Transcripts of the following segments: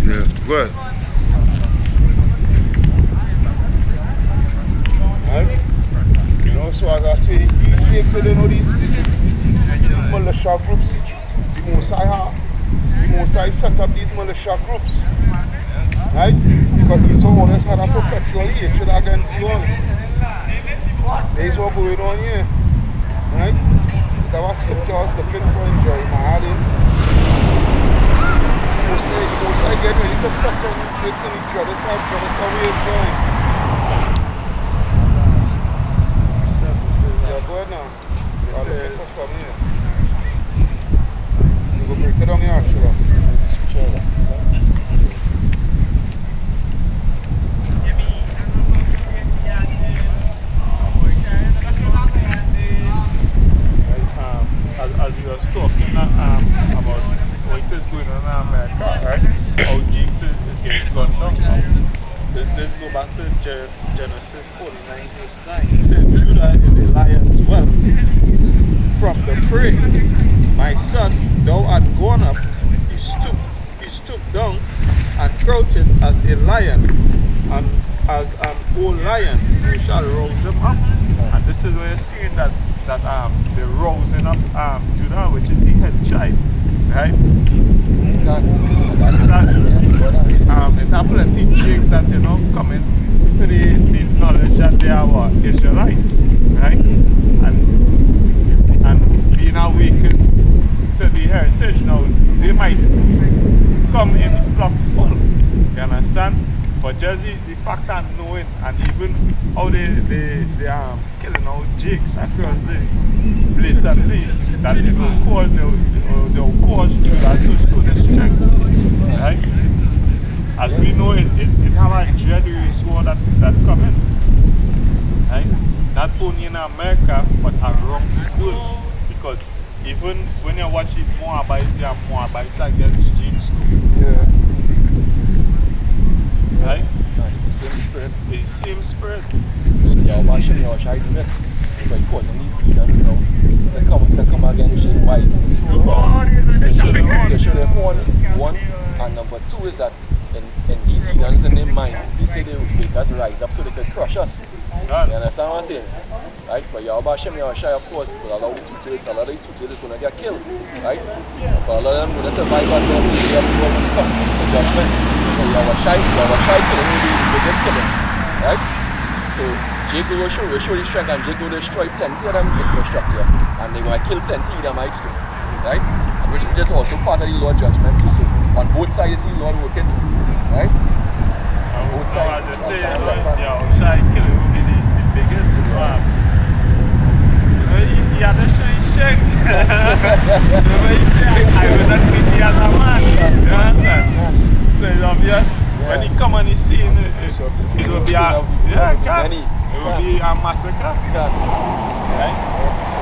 Yeah, good. Right? You know, so as I say, these shakes, you know, these militia groups, the Mosai set up these militia groups, right? Because Esau always had a perpetual hatred against you all. There's what going on here, right? That was scripture I was looking for in Jeremiah there. Mosai get ready to press on the Jakes and the Judas how he is going. Yeah, go ahead now. I'm looking for some here. You go break it down here, Ashila. Sure. As we was talking about what is going on in America, right? How Jakes is getting gunned down. Let's go back to Genesis 49 verse 9. It said, Judah is a lion well from the prey. My son, thou art gone up, he stooped down and crouched as a lion, and as an old lion, you shall rouse him up. And this is where you're seeing that the rousing up Judah, which is the head child, right? It have plenty of Jakes that coming to the knowledge that they are Israelites, right? And being awakened to the heritage now, they might come in the flock full, you understand? But just the fact of knowing, and even how they killing out Jakes across the blatantly, that they'll cause Judah to show the strength, right? As we know, it have a dread race war that coming, right? Not only in America, but around the world. Because even when you watch it, Moabites against Jakes too. Yeah. Right? It's the same spirit. It's the same spirit. It's your washing your side of it. Because causing these heathens now to come against you. Why? To show their horns, one. And number two is that in these heathens in their mind, they say they got to rise up so they can crush us. You understand what I'm saying? Right? But Yahweh Shem Yahushai, of course, will allow the two-tails, a lot of the two-tails is going to get killed. Right? But a lot of them will survive as well. They have to go and come the judgment. So Yahushai killing will be the biggest killing. Right? So Jake will show the strength, and Jake will destroy plenty of them infrastructure. And they're going to kill plenty of Edomites too. Right? And which is just also part of the Lord judgment too. So on both sides, you see the Lord working. Right? On both sides. As I say, Yahushai killing will be the biggest. He had to show his strength. Remember he said, I will not beat thee as a man. You understand? So it's obvious. When he come on the scene, it will be a massacre. Right? So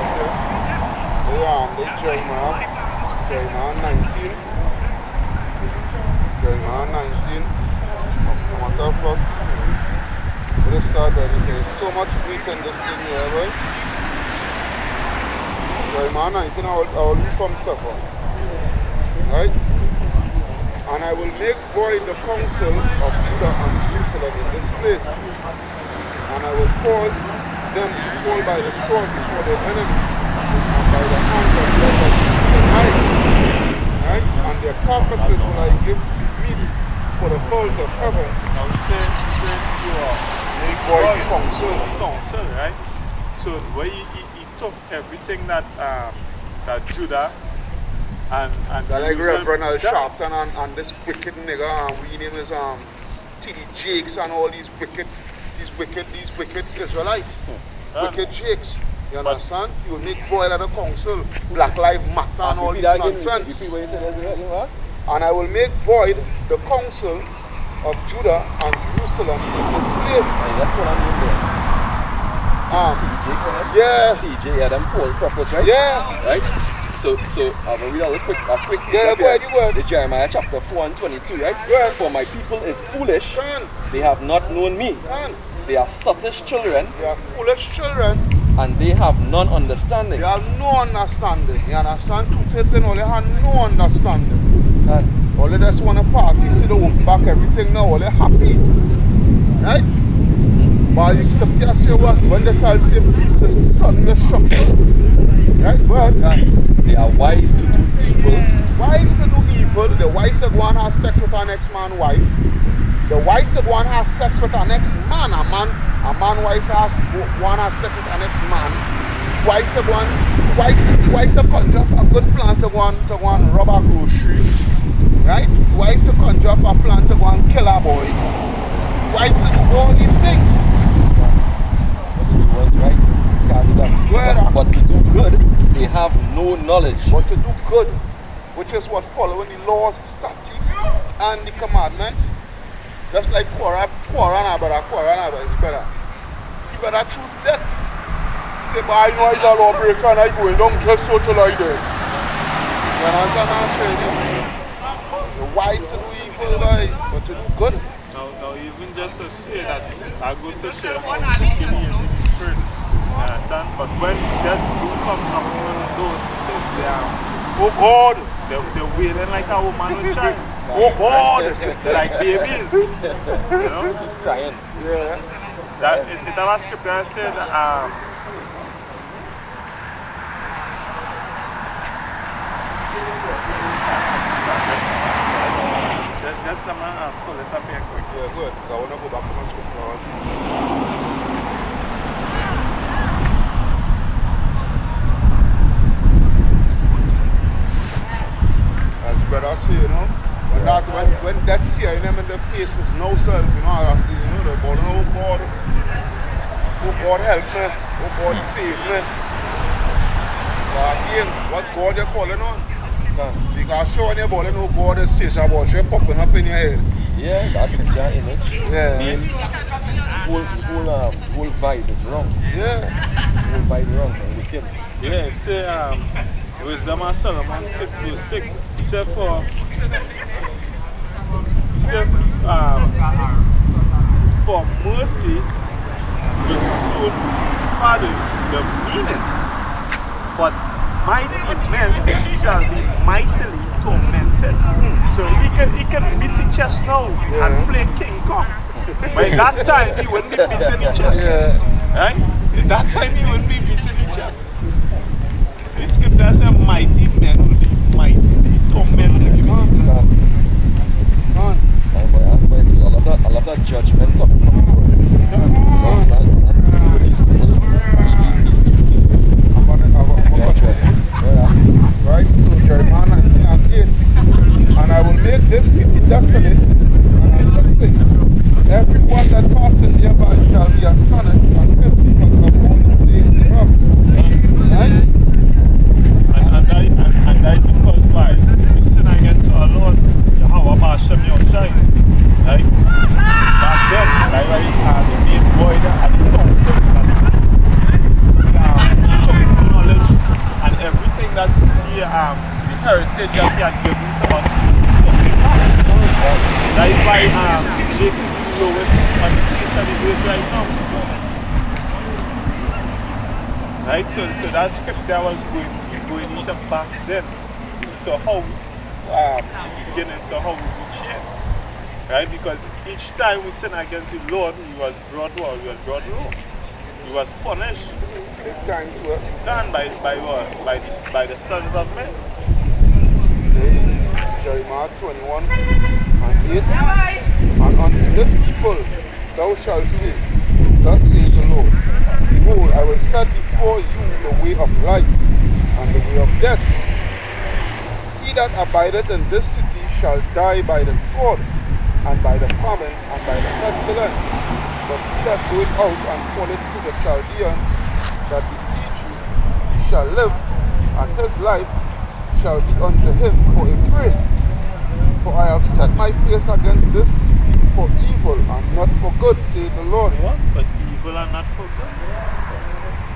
they Jeremiah 19. Jeremiah 19. No matter what. Let's start that. There's so much wheat in this thing here, right? Jeremiah 19, I will read from suffer. Right? And I will make void the counsel of Judah and Jerusalem in this place. And I will cause them to fall by the sword before their enemies, and by the hands of them that seek their lives. Right? And their carcasses will I give to be meat for the fowls of heaven. Now we say you are make void the counsel. Counsel, right? So where he took everything that Judah and that like Reverend Al Sharpton and this wicked nigga, we name is T.D. Jakes and all these wicked Israelites. Wicked Jakes. You understand? He will make void of the council, Black Lives Matter and all this nonsense. And I will make void the council of Judah and Jerusalem in this place. That's what I'm doing. Yeah. TJ, yeah, them four prophets, right? Yeah. Right? So I'm going to read a quick yeah, go ahead. The Jeremiah chapter 4 and 22, right? Go For my people is foolish. Can. They have not known me. Can. They are sottish children. They are foolish children. And they have none understanding. They have no understanding. You understand? Two things and all, they have no understanding. Can. All they just want to party, see the back everything now, all they happy. Right? But the scripture say what? When they shall say peace is sudden destruction. Right? Well, they are wise to do evil. Wise to do evil. The wise to go and have sex with our next man's wife. The wise to go and have sex with our next man. A man wise to go and have sex with our next man. Wise to go and wise to conjure up a good plan to go and rob a grocery. Right? Wise to conjure up a plan to go and kill a boy. Wise to do all these things. But to do good, they have no knowledge. But to do good, which is what following the laws, statutes, and the commandments, just like quarrel and a brother. You better choose death. Say, but I know he's a lawbreaker and I going down just so to lie there. You understand what I'm saying? You're wise to do evil, guy, but to do good. Now, even just to say that, I goes to show how wicked he is in the spirit. Understand? But when death do come knocking on the door, they are, oh God, they're wailing like a woman with child. Oh God, they're like babies. You know? Just crying. Yeah. It's a scripture that said, just the man pull it up here quick. Yeah, good. I want to go back to my scripture. As brother say, you know, when that seeing them in the face is no self, you know, as the body, oh God help me, oh God save me. But again, what God you're calling on? Because show on your body, no God is says about you popping up in your head. Yeah, that picture image. Yeah. Mean whole vibe is wrong. Yeah. Whole vibe wrong and wicked. Yeah, it's Wisdom of Solomon 6 verse 6. He said for mercy will soon pardon the meanest, but mighty men shall be mightily tormented. So he can beat the chest now and play King Kong. By that time he wouldn't be beating the chest. Right? At that time he wouldn't be beating the chest. The scripture says mighty men will be mightily tormented. I love that judgment coming from God. These two things. Right, so Jeremiah 19 and 8. And I will make this city desolate, and I listen. Everyone that passeth nearby shall be astonished and pissed because of all the plagues thereof. Right? And I because why? We sin against our Lord, Yahweh Hashem Yoshai. Right? Back then, the main boy that the councils and took knowledge and everything that the heritage that he had given to us took it back. That is why Jakes is the lowest on the face of the earth right now. Right? So that scripture was going into back then to how beginning to how we reach here. Right? Because each time we sin against the Lord, he was brought low. He was punished. Big time to it. Done by what? By the sons of men. Jeremiah 21 and 8. And unto this people thou shalt say, thus saith the Lord, behold, I will set before you the way of life and the way of death. He that abideth in this city shall die by the sword, and by the famine, and by the pestilence. But he that goeth out and falleth to the Chaldeans that besiege you, he shall live, and his life shall be unto him for a prey. For I have set my face against this city for evil and not for good, saith the Lord. What? But evil and not for good.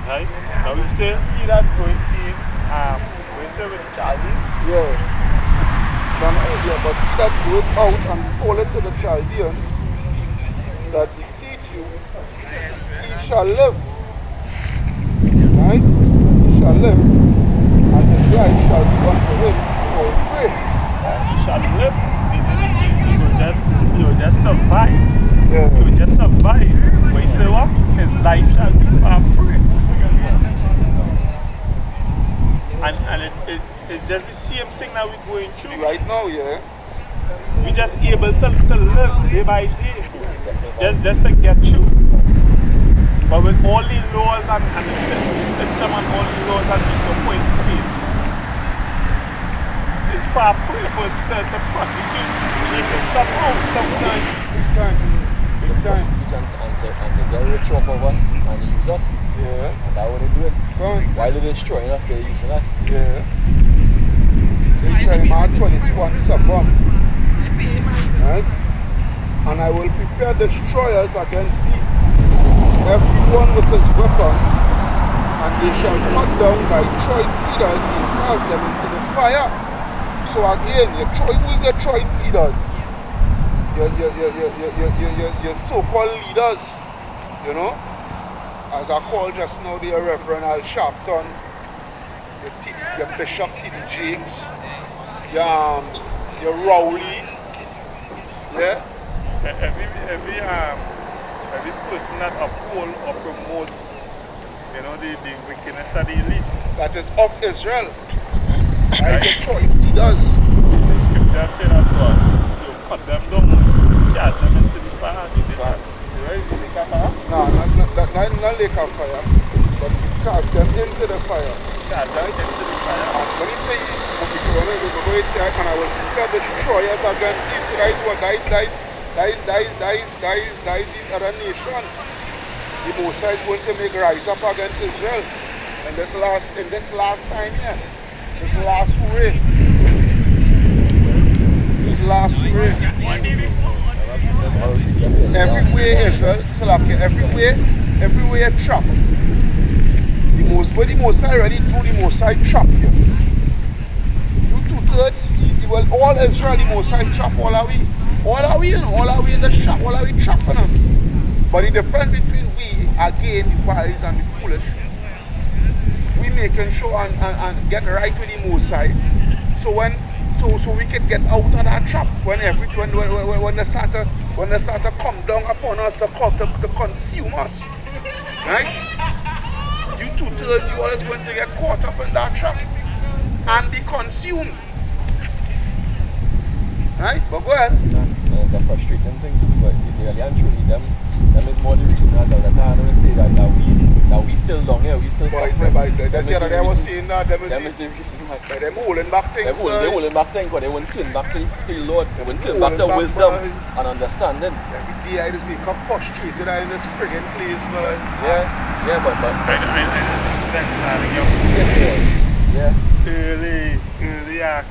Right? Now we say he that goeth in, we say with the Chaldeans. Yeah. But he that goeth out and falleth to the Chaldeans that besiege you, he shall live. Right? He shall live, and his life shall be unto him for a prey. He shall live. He will just just survive. Yeah. He would just survive. But he said what? His life shall be far free. And it's just the same thing that we're going through. Right now, yeah. We just able to live day by day. Just to get through. But with all the laws and the system and all the laws that we so put in place, it's far prayerful to prosecute Jacob somehow, sometime. Big time. Big time. And to get rich off of us and use us. Yeah. And that's what they're doing. Fine. While they're destroying us, they're using us. Yeah. They tell him 22 and 7. Right? And I will prepare destroyers against thee, everyone with his weapons, and they shall cut down thy choice cedars and cast them into the fire. So again, who is your choice cedars? Your so-called leaders, you know? As I called just now, the Reverend Al Sharpton, your Bishop T.D. Jakes, your Rowley, yeah? Every person that uphold or promote, you know, the wickedness of the elites. That is of Israel. That is a choice he does. The scripture said that God will cut them down, cast them into the fire. No, not lake of fire, but cast them into the fire. Cast them into the fire. And when he say, and I will prepare destroyers against thee, so that is what these other nations. The Mosiah is going to make rise up against Israel in this last time here. This last way. This last way. Everywhere Israel, Salakia, everywhere trap. The Mosiah already do the Mosiah trap here. You 2/3, well, all Israel, the Mosiah trap, all are we in the trap, all are we trapping them. But the difference between we, again, the wise and the foolish, we making sure and get right with the Mosiah. So we can get out of that trap when they start to come down upon us to consume us. Right? You 2/3, you always going to get caught up in that trap and be consumed. Right? But go ahead. It's a frustrating thing, but really and truly them is more the reason as well. That's how I always say that we still down here, we still suffering. That's the other day I was saying that them is the reason why. They're holding back things. They're holding back things, but they won't turn back to the Lord. They won't turn back to wisdom and understanding. Every day I just become frustrated in this friggin' place, man. Yeah, but early act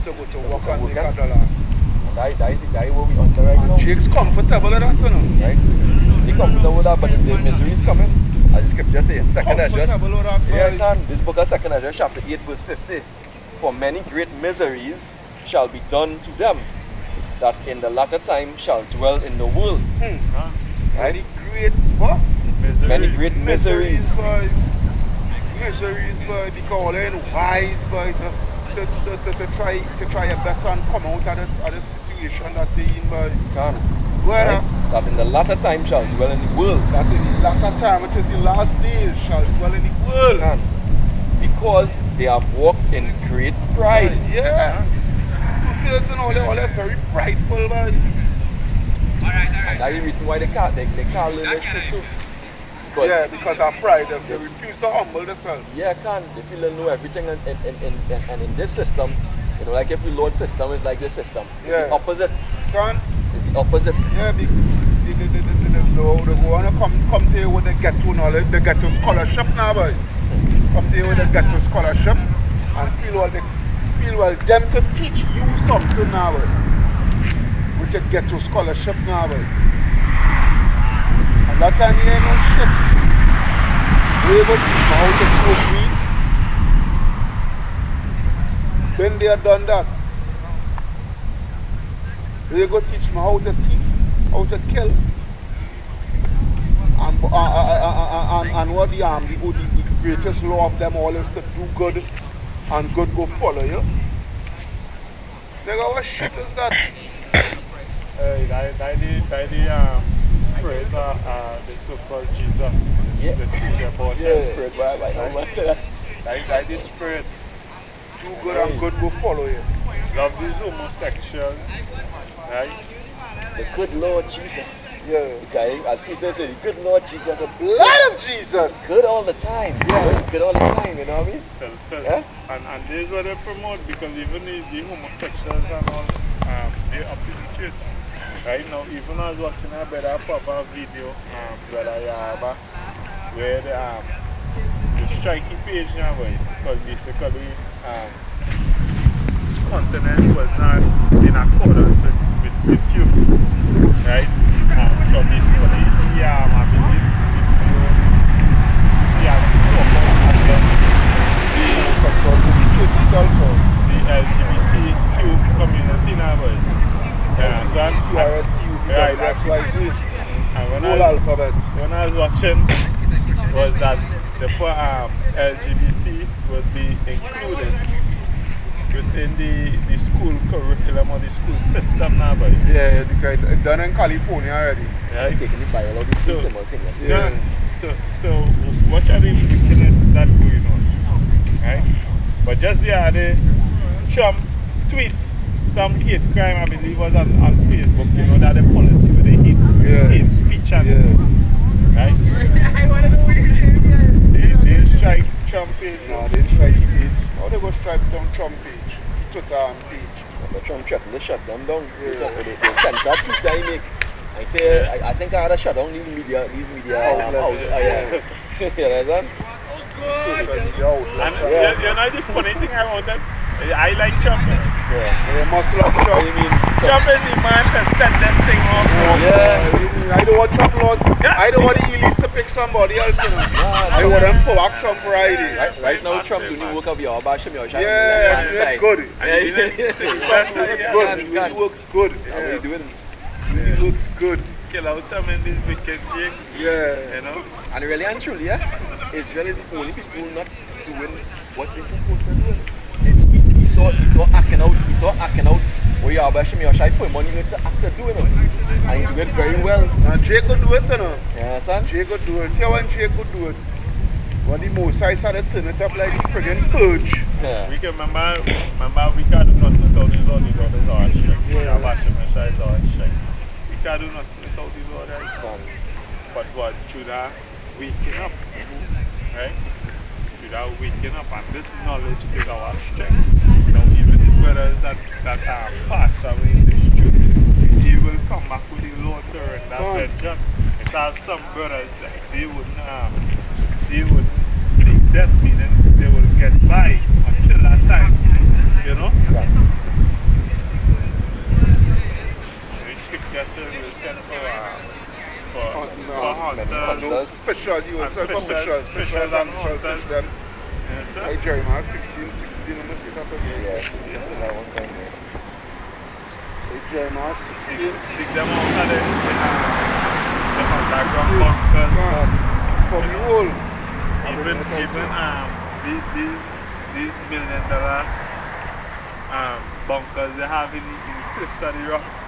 to work on the Catalan. That is what we under right now. Jake's comfortable with that, you know. Right? He's comfortable with that, but the misery is coming. As the scripture says, second address. This book of second address, chapter 8, verse 50. For many great miseries shall be done to them that in the latter time shall dwell in the world. Many great what? Many great miseries. Miseries, boy, because they're wise, boy, to try your best and come out of this situation that they're in, boy. Right? That in the latter time shall dwell in the world. That in the latter time, it is the last days, shall dwell in the world. Because they have walked in great pride. Yeah. 2/3 and all they're very prideful, boy. And that's the reason why they can't learn this truth too. Because of pride, they refuse to humble themselves. Yeah, they feel they know everything, and in this system, you know, like if the Lord's system is like this system, it's the opposite. It's the opposite. Yeah, they want to come to you with the ghetto knowledge, the ghetto scholarship now, boy. Come to you with the ghetto scholarship and feel them to teach you something now, boy. With your ghetto scholarship now, boy. And that time you ain't no shit. We go teach me how to smoke weed. Been there, done that. We go teach me how to thief, how to kill. And what the greatest law of them all is to do good and good go follow you. Nigga, what shit is that? the spirit the so-called Jesus, the seizure portion. Yeah, spirit, but I know what that. Like the spirit Do good and good will follow you. love these homosexuals, right? The good Lord Jesus. Yeah. Okay, as Peter said, the good Lord Jesus is Blood of Jesus. good all the time. Yeah. Good all the time, you know what I mean? Yeah? And this is what they promote, because even the homosexuals and all, they're up in the church. Right now, even I was watching a better pop-up video, Brother Yaba, where the striking page now, because basically continent was not in accordance with you, right? So basically, I believe These homosexuals will be treated himself for. the LGBTQ community now, boy. QRST, Right, XYZ. And Whole alphabet. when I was watching, was that the LGBT would be included within the school curriculum or the school system now, boy. Yeah, because it's done in California already. Right? Taking the biology So- simultaneously. Yeah. So what are the wickedness that going on? Right? But just the other Trump tweet some hate crime, I believe, was on Facebook, you know, that the policy with the hate speech and right? They strike Trump page. No, they didn't strike the page. How they go strike down Trump page? Twitter page. But Trump threatened to shut them down. They censor tweet that he make. I say, I think I had to shut down these media outlets. Yeah. You understand? Social media outlets. And you know the funny thing about it? I like Trump. They must love What do Trump. you mean? Trump is the man to set this thing off. Yeah. I don't want Trump laws. I don't want the elites to pick somebody else. You know. I want them to back Trump riding. Right now, Trump doing the work of your bash him, your shine. Yeah, it's good. Good. It works good. How you doing? It looks good. Kill out some of these wicked jigs. Yeah. You know? And really and truly, Israel is the only people not doing what they're supposed to do. He saw acting out. Where you are bashing me, or should I put money into actor doing it? And he do it very well. And Drake could do it, you know. You understand? Drake could do it. Here when Drake could do it. But the most I started turn it up like the friggin' purge. Yeah. We can remember we can't do nothing without the Lord. The Lord is our strength. Yeah. Bashing Messiah is our strength. We can't do nothing without the Lord, right? But what? Through that waking up, right? Through that waking up, and this knowledge is our strength. You know, even the brothers that are passed away in this truth, they will come back with the Lord to render vengeance. It has some brothers that they would seek death, meaning they will get by until that time. You know? The scripture says we send for hunters. Fishers, you will sell for fishers. Fishers and shellfish them. Yes, sir. Like Jeremiah 16, I'm going to say that again. Yeah, that one time. Like Jeremiah 16. Take them out of the underground bunkers. For me, all. Even these $1 million bunkers they have in the cliffs of the rocks.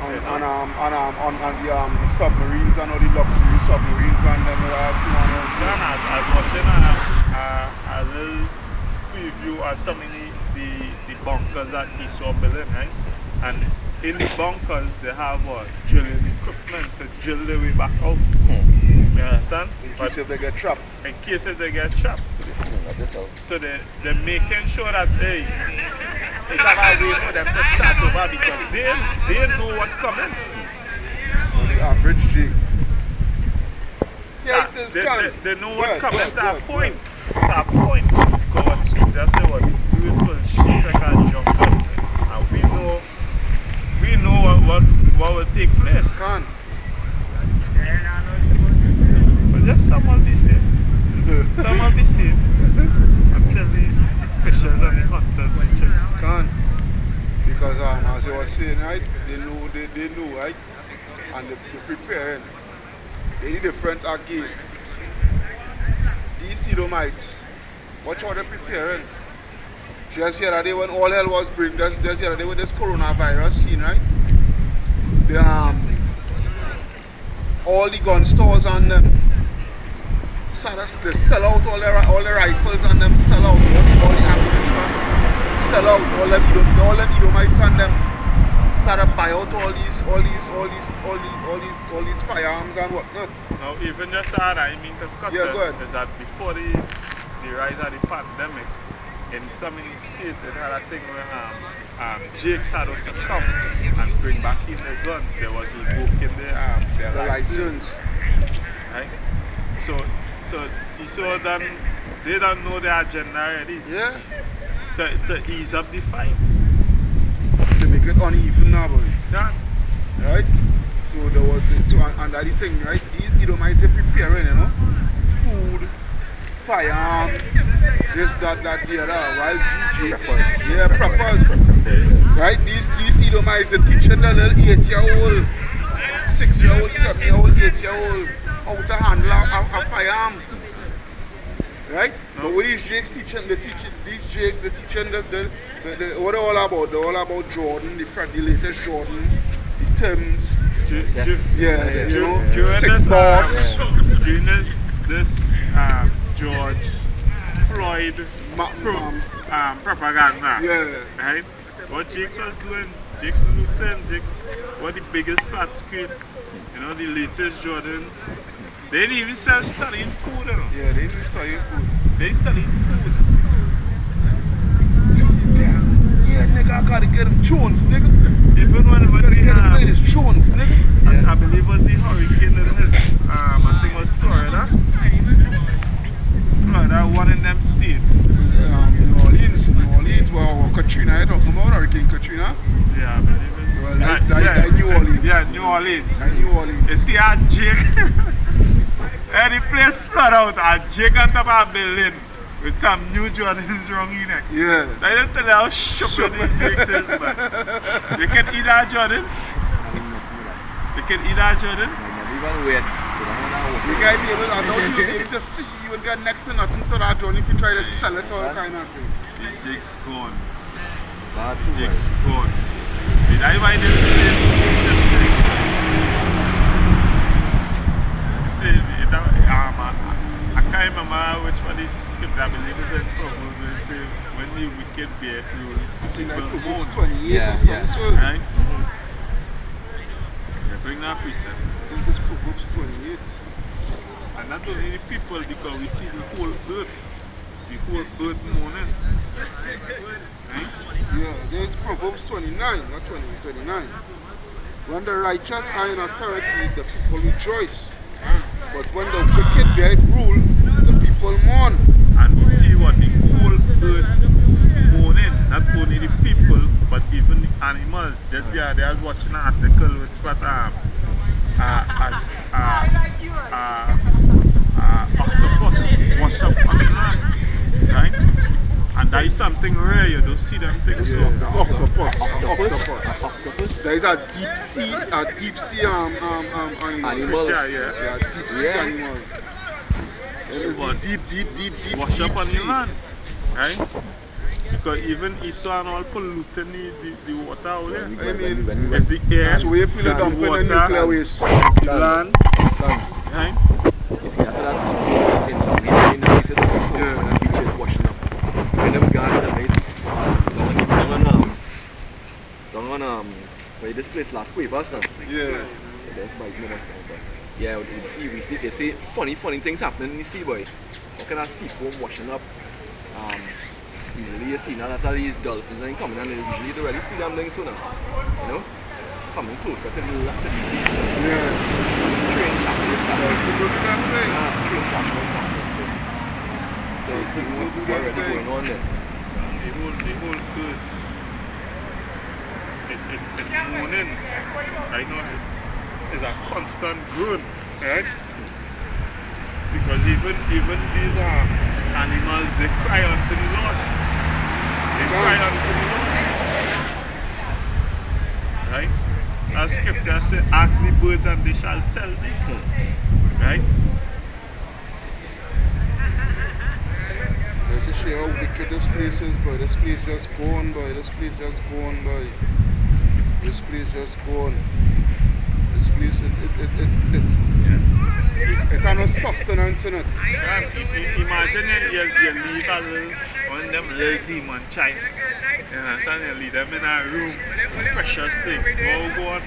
And the submarines and all the luxury submarines and them with John, I was watching a little preview of some of the bunkers that he saw building, right? And in the bunkers they have drilling equipment to drill their way back out. You understand? in case if they get trapped. In case if they get trapped. So this is at this house. So they're making sure that they have a way for them to start over because they know what's coming. For the average G. Yeah, it is can. They know what's coming to a point. To a point. God, the scripture says what the earth will shake like a jungle. And we know what will take place. Can. But just someone be saved. Someone be saved. Until the fishers and the hunters and chicks. Can. Because as you were saying, right, they know, right? And they're preparing. Any difference again. These Edomites, watch how they're preparing. Just the other day when all hell was breaking, just the other day with this coronavirus scene, right? The, all the gun stores and they sell out all the rifles and them sell out all the ammunition, sell out all them Edomites and them started buy out all these firearms and whatnot. Now even just I mean to cut is that before the rise of the pandemic, in so many states it had a thing where Jakes had us come and bring back in their guns. There was revoking their license. Right? So you saw them, they don't know their agenda already. Yeah. To ease up the fight. To make it uneven now, boy. Yeah. Right? So there was and that the thing, right? These Edomites are preparing, you know, food, firearm, this, that, the other, while preppers. Yeah, preppers. Right? These Edomites are teaching the little 8-year-old, 6-year-old, 7-year-old, 8-year-old how to handle a firearm. Right? No. But with these Jakes teaching, they're teaching what they're all about. They're all about Jordan, the latest Jordan, the Timbs. During 6 bars. During this George Floyd propaganda. Yeah. Right? What Jakes was doing, Jakes was the biggest flat screen, you know, the latest Jordans. They didn't even start studying food, you know. Yeah, they didn't even study food. They studied food. Damn. Yeah, nigga, I gotta get him Jones, nigga. Even when gotta get him latest Jones, nigga. Yeah. I believe it was the hurricane that hit, I think it was Florida. One in them states. New Orleans, well, Katrina, you're talking about Hurricane Katrina? Yeah, I believe it. Well, like New Orleans. Yeah, New Orleans. Like New Orleans. You see how Jake, any place flood out, and Jake on top of a building with some new Jordans wrong in it. Yeah. I don't tell you how shook these Jakes is, man. You can eat that Jordan? You can eat that Jordan? Even wait. You guys be able, I know you'll be able to see, you will get next to nothing to that Jordan if you try to sell it or kind of thing. These Jakes gone. That's Jakes gone. Did I buy this place? I can't remember which one is script. I believe it's in Proverbs when it says when the wicked bear rule. I think like Proverbs 28 or something. So. Right? Yeah, bring that precept. I think it's Proverbs 28. And not only the people, because we see the whole earth mourning. Right? Yeah, there's Proverbs 29, not 29. When the righteous are in authority, the people rejoice. But when the wicked bear rule, the people mourn. And we see what the whole earth mourning, not only the people, but even the animals. Just the other day I was watching an article which was octopus wash up on the land. Right? And that is something rare, you don't see them things. Yeah, so. the octopus. There is a deep sea animal. Yeah, deep sea animal. It is deep. Wash up on the land, right? Because even Esau and all polluting the water out there. I mean, it's the air. So we feel it dumping the nuclear waste. The land. Right? You see, that's what I see in the places and beaches washing up. When them guys are basically down on where this place last week, was now? Yeah. That's by but yeah, we see they say funny things happening in the sea, boy. How can I see foam washing up? Usually you see now that's how these dolphins are coming and usually you don't really see them doing so now. You know? Coming closer to the beach. Yeah. Strange happenings happening. Strange happening. So you see what's already going on there. The whole earth. It's mourning. I know it's a constant groan, right? Because even these animals, they cry unto the Lord. They cry unto the Lord. Right? As scripture says, ask the birds and they shall tell thee. Right? There's to show you how wicked this place is, boy. This place just gone, boy. This place just gone, boy. This place just gone. This place, it has no sustenance in it. Imagine you leave a little, one of them little demon child. You understand? You leave them in a room, precious things. What will go on?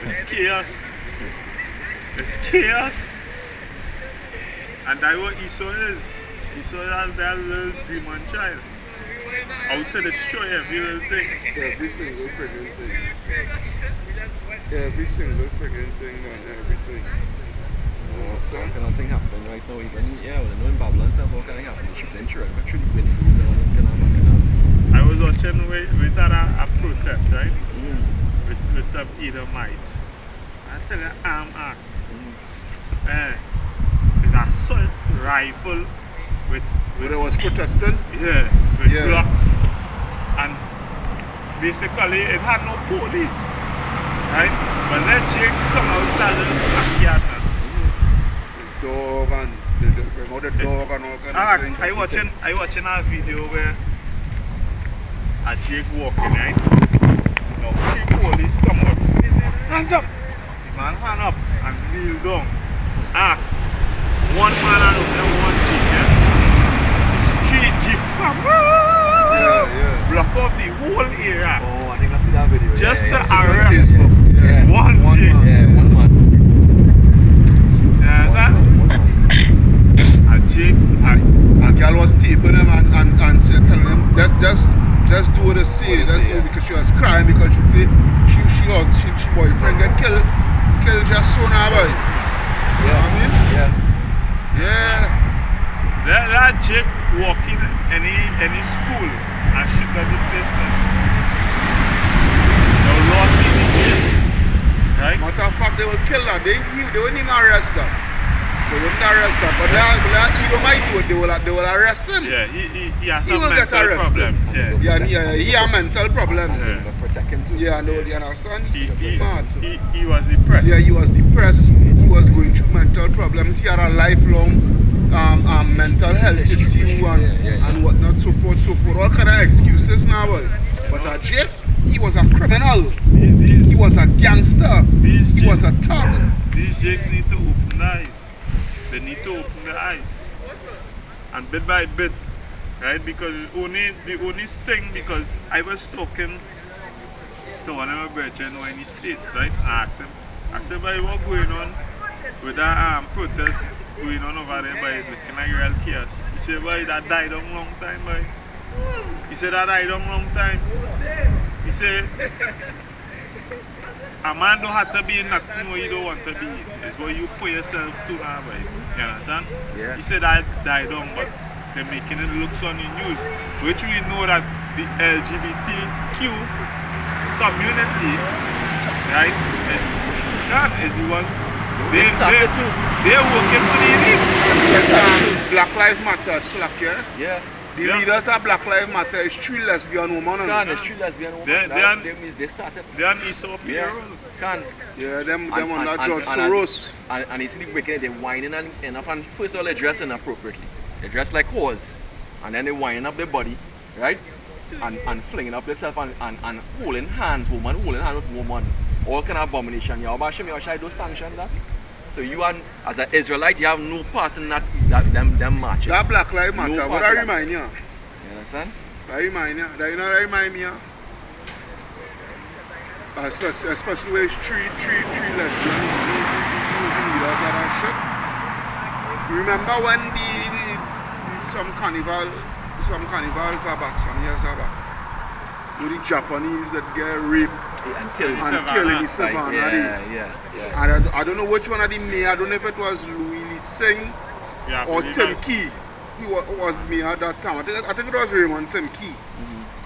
It's chaos. It's chaos. And that's what Esau is. Esau is that little demon child. Out to destroy every little thing. Every single friggin' thing. Every single friggin' thing and everything. You understand? What kind of thing happening right now? Even in Babylon stuff, what kind of happening? Ship them through, but through the window, I was watching with a protest, right? With some Edomites. I tell you, act. It's an assault rifle with When I was protesting? with blocks. And basically, it had no police, right? But let Jakes come out and backyard. This dog and the dog and all kind of thing. I watching a video where a Jake walking, right? Now, 3 police come out. Hands up! The man hand up and kneel down. One man and one Jake, Street Jeep. Block off the whole area. Oh, I think I see that video. Just to on arrest Facebook. one Jake. One man. You understand? A Jake. A girl was taping him and said, telling him, just do what they say. Just do it because she was crying because she said she boyfriend get killed just soon boy. You know what I mean? Yeah. That Jake walk in any school and shoot at the place now. No loss in the jail. Right? Matter of fact, they will kill that. They wouldn't even arrest that. They wouldn't arrest that. But he might do it. They will arrest him. Yeah, he has He some will get mental arrested. problems. He has mental problems. Yeah. Protect him too. Yeah, no, you understand? He was depressed. Yeah, he was depressed. He was going through mental problems. He had a lifelong mental health issue and whatnot, so forth. All kind of excuses now, boy. But Jake, he was a criminal. He was a gangster. He was a thug. These Jakes need to open the eyes. They need to open the eyes. And bit by bit, right? Because the only thing, because I was talking to one of my brethren in the States, right? I asked him, I said, "Boy, what going on with that protest going on over there, boy, looking like real chaos?" He said, "Boy, that died a long time, boy." He said, "That died a long time." He said, "A man don't have to be in nothing where you don't want to be in. It's what you put yourself to now, boy." You understand? Yeah. He said that died on, but they're making it look on the news, which we know that the LGBTQ community, right, is the ones they're working for the elites. Yes, Black Lives Matter, slack, yeah? Yeah. The leaders of Black Lives Matter is 3 lesbian women. It's 3 lesbian women. They started. They're on Esau payroll. Yeah, them on that George Soros. And you see the wicked, they're whining and enough. And first of all, they dress inappropriately. They dress like whores. And then they winding up their body, right? And flinging up themselves and holding hands, woman, holding hands with woman. All kind of abomination. You don't sanction that. So you are, as an Israelite, you have no part in them marches. That Black Lives Matter, No what I remind you? You understand? That remind you? That you know that remind me? Especially where it's three lesbian who's the leaders of that shit. You remember when some carnivals are back, some years are back, with the Japanese that get raped And killed in the savannah. Yeah. And I don't know which one of the mayor, I don't know if it was Louis Lee Singh or Tim Key. He was mayor at that time. I think it was Raymond Tim Key.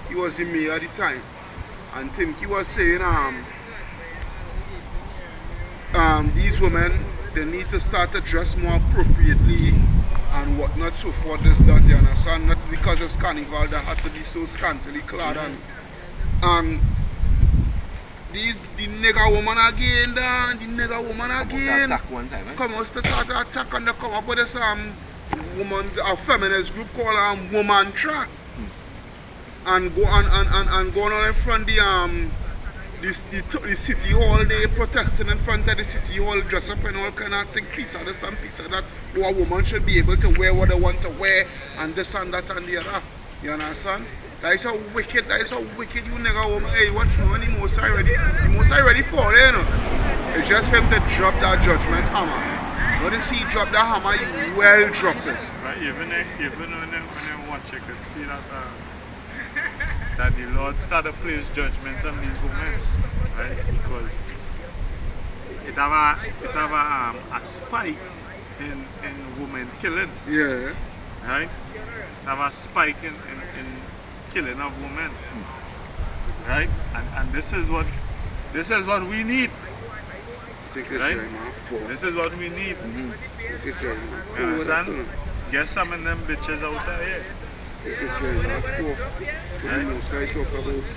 He was the mayor at the time. And Tim Key was saying, these women, they need to start to dress more appropriately and whatnot, so forth, this, that, you understand? Not because it's carnival, they have to be so scantily clad. And the nigger woman again, come on, to start to attack and they come up with this a feminist group called Woman Track. And go and going on in front of the city hall, they protesting in front of the city hall, dress up and all kind of thing, piece of this and piece of that. A woman should be able to wear what they want to wear, and this and that and the other. You understand? That is how wicked, you nigga woman. Hey, watch me when the most I ready for, you know. It's just for him to drop that judgment hammer. When you see drop that hammer, you well drop it. Right, even when they watch, you could see that that the Lord started to place judgment on these women, right? Because it have a spike in women killing. Yeah. Right? It have a spike in killing of women. Right? And this is what we need. Take it, right? man. This is what we need. Take it, man. You understand? Get some of them bitches out of here. Right?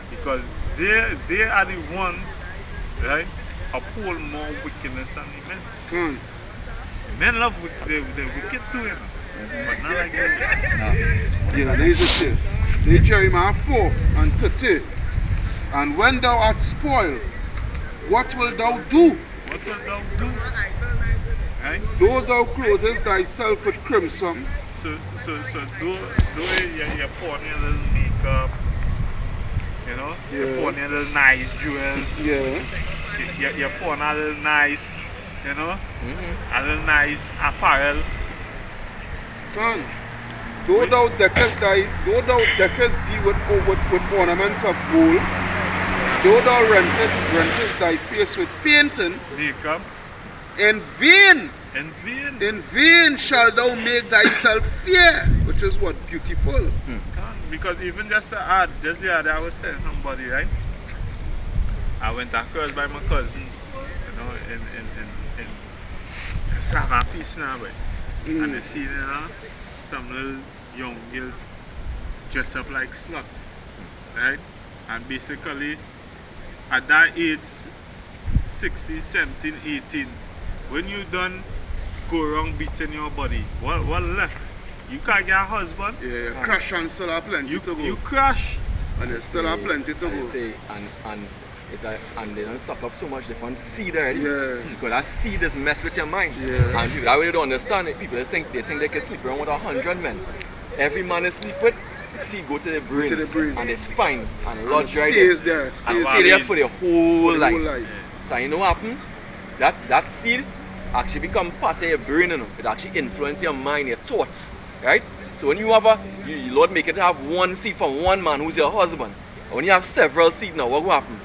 Because they are the ones, right, uphold more wickedness than the men. Can. Men love the wicked too, you know, but not like that. Yeah, there is a shit. They Jeremiah 4 and 30. And when thou art spoiled, what wilt thou do? What wilt thou do? Right? Though thou clothest thyself with crimson. So do you put on your little makeup, you know, yeah. You put on your little nice jewels, yeah. You put on a little nice, you know, a little nice apparel. Can. Though thou deckest thee with ornaments of gold, though thou rentest thy face with painting, makeup, in vain. In vain shalt thou make thyself fair, which is what? Beautiful. Because even just the other day I was telling somebody, right? I went across by my cousin, you know, in Cassava Peace now, and they see, you know, some little young girls dress up like sluts, right? And basically, at that age, 16, 17, 18, when you done go around beating your body, what left? You can't get a husband. Yeah, crash and still have plenty to go. You crash. And you still have plenty to go. Say, and they don't suck up so much different seed already. Yeah. Because that seed is mess with your mind. Yeah. And people that way don't understand it. People just think they can sleep around with 100 men. Every man they sleep with, the seed go to the brain. And the spine and lodge right there. And stay there for the whole life. So you know what happen? That seed actually become part of your brain, you know. It actually influences your mind, your thoughts, right? So when you have you Lord make it have one seed from one man who's your husband. And when you have several seeds now, what will happen?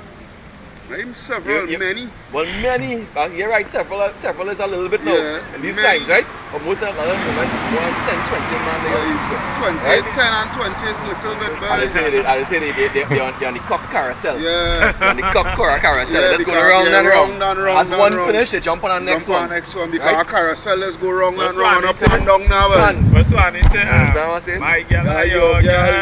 Maybe several, many. Well, many. You're right, several is a little bit now. In these times, right? But most of the other women, 10, 20 man, they 20, 10 and 20 is a little bit bad. I say they're on the cock carousel. Yeah. They're on the cock carousel. Yeah, Let's go round and round. As one finish, they jump on the next one. Because right? Carousel, let's go round and round, up and down now. What's one he say? My girl, your girl.